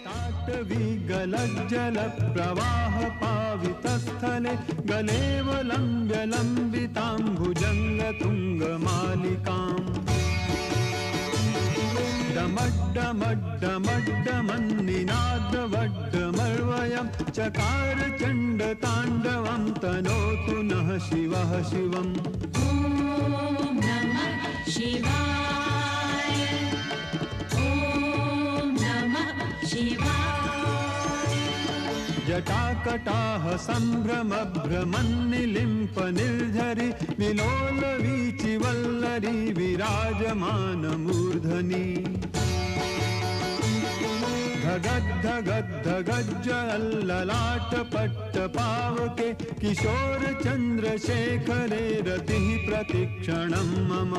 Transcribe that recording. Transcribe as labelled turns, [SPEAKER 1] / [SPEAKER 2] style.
[SPEAKER 1] ताटवी गलज्जल प्रवाह पावितस्थले गलेवलम्ब्य लम्बितां भुजङ्गतुङ्गमालिकाम् डमड्डमड्डमड्डमन्निनादवड्डमर्वयं चकार चण्डताण्डवं तनोतु नः शिवः शिवम्।
[SPEAKER 2] ॐ नमः शिवाय। ॐ नमः शिवाय।
[SPEAKER 1] जटाकटाह सम्भ्रमभ्रमन्निलिम्प निर्झरि विलोलवीचिवल्लरी विराजमानमूर्धनि धगद्धगद्धगज्जललाटपट्टपावके किशोरचन्द्रशेखरे रतिः प्रतिक्षणं मम।